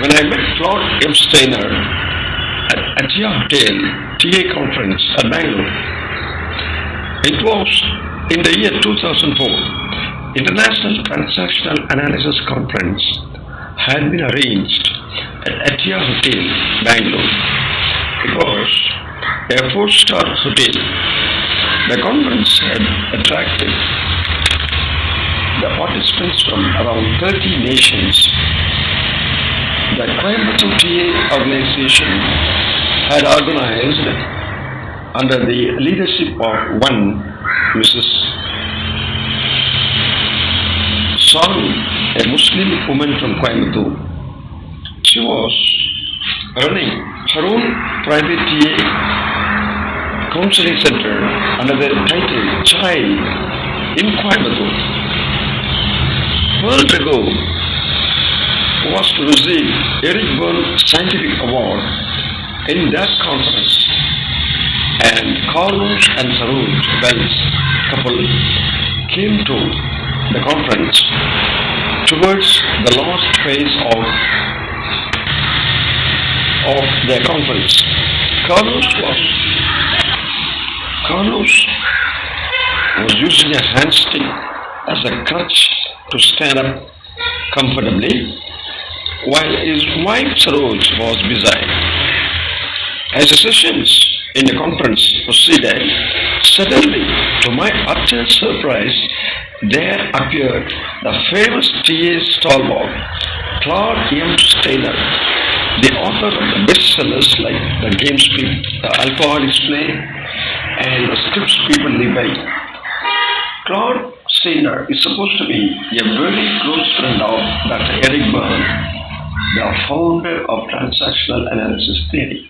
When I met Claude M. Steiner at your hotel TA conference at Bangalore, it was in the year 2004. International Transactional Analysis Conference had been arranged at your hotel, Bangalore. It was a four-star hotel. The conference had attracted the participants from around 30 nations. The Coimbatore TA organization had organized under the leadership of one Mrs. Saru, a Muslim woman from Coimbatore. She was running her own private TA counseling center under the title Child in Coimbatore. World ago was to receive Eric Berne Scientific Award in that conference, and Carlos and Saroj Wells couple came to the conference towards the last phase of their conference. Carlos was using a handstick as a crutch to stand up comfortably, while his wife Saroj was beside. As the sessions in the conference proceeded, suddenly, to my utter surprise, there appeared the famous TA stalwart, Claude M. Steiner, the author of the bestsellers like The Games The Alcoholics Play and The Scripts People Live By. Claude Steiner is supposed to be a very close friend of Dr. Eric Berne, the founder of transactional analysis theory.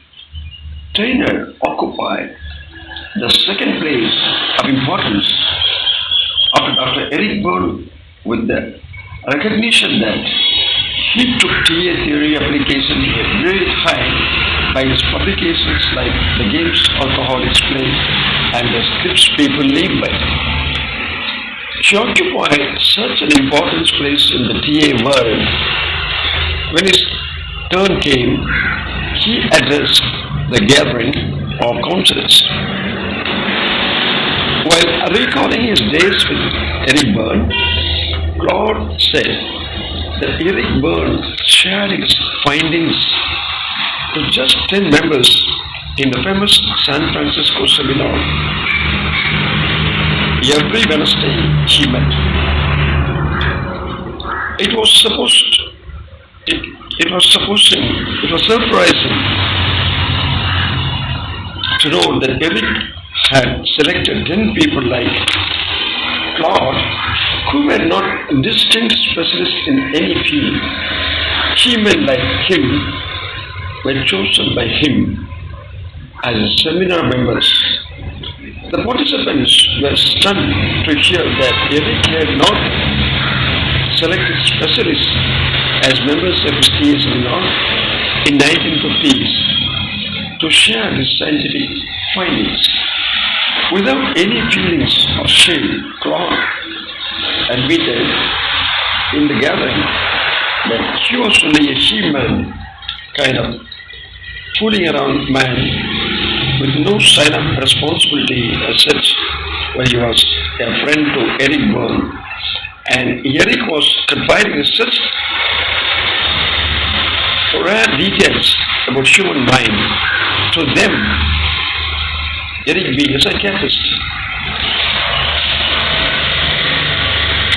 Steiner occupied the second place of importance after Dr. Eric Berne, with the recognition that he took TA theory application to a very high by his publications like The Games Alcoholics Play and The Scripts People Live By. She occupied such an important place in the TA world. When his turn came, he addressed the gathering of counselors. While recalling his days with Eric Berne, Claude said that Eric Berne shared his findings to just 10 members in the famous San Francisco seminar. Every Wednesday he met. It was surprising to know that Eric had selected 10 people like Claude who were not distinct specialists in any field. Men like him were chosen by him as seminar members. The participants were stunned to hear that Eric had not selected specialists as members of his TA seminar in 1950s to share his scientific findings. Without any feelings of shame, Claude admitted in the gathering that he was only a she-man, kind of fooling around man with no sign of responsibility as such, when he was a friend to Eric Berne, and Eric was confiding such rare details about human mind to them, Eric being a psychiatrist.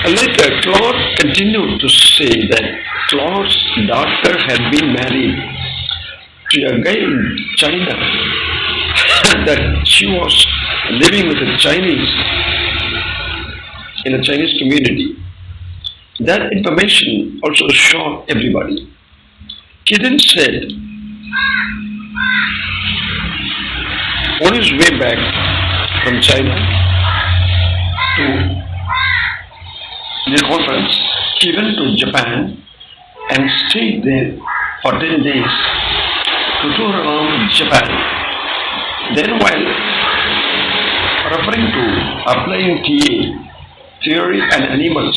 Later, Claude continued to say that Claude's daughter had been married to a guy in China, that she was living with a Chinese in a Chinese community. That information also shocked everybody. He then said, on his way back from China to the conference, he went to Japan and stayed there for 10 days to tour around Japan. Then, while referring to applying TA theory and animals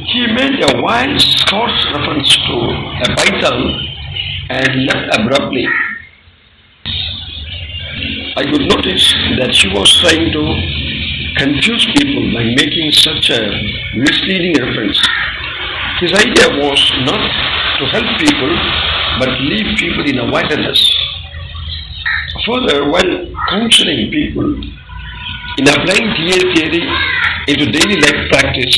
He made a wild Scots reference to a python and left abruptly. I could notice that she was trying to confuse people by making such a misleading reference. His idea was not to help people but leave people in a wilderness. Further, while counseling people in applying TA theory into daily life practice,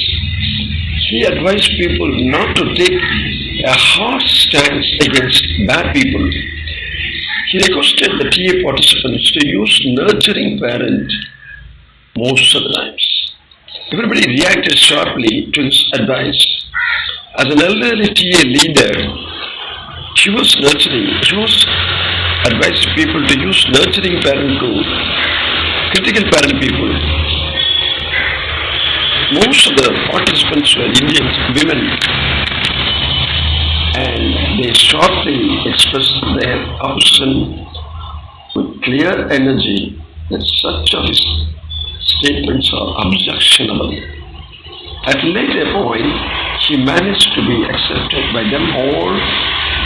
he advised people not to take a harsh stance against bad people. He requested the TA participants to use nurturing parent most of the times. Everybody reacted sharply to his advice. As an elderly TA leader, she was advising people to use nurturing parent to critical parent people. Most of the participants were Indian women, and they sharply expressed their opposition with clear energy that such of his statements are objectionable. At a later point, he managed to be accepted by them all,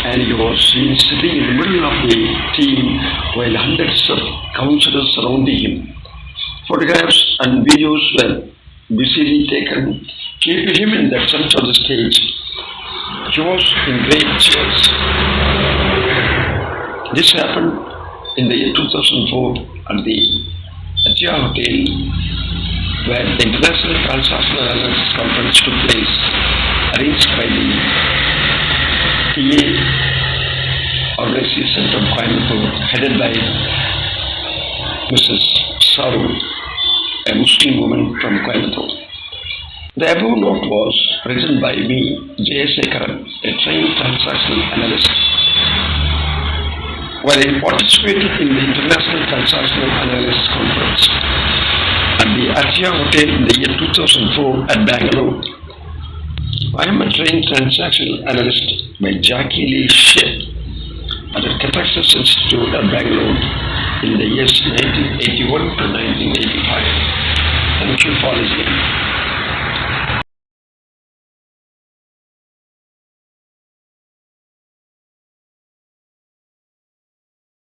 and he was seen sitting in the middle of the team while hundreds of counselors surrounding him. Photographs and videos were busily taken, keeping him in the center of the stage. He was in great cheers. This happened in the year 2004 at the Atia Hotel, where the International Transactional Analysis Conference took place, arranged by the TA organization from Coimbatore, headed by Mrs. Saru, a Muslim woman from Coimbatore. The above note was written by me, Jayasekaran, a trained transactional analyst. While I participated in the International Transactional Analysis Conference at the Atia Hotel in the year 2004 at Bangalore, I am a trained transactional analyst by Jackie Lee Shea at the Cathaxis Institute at Bangalore in the years 1981 to 1985. Thank you for listening.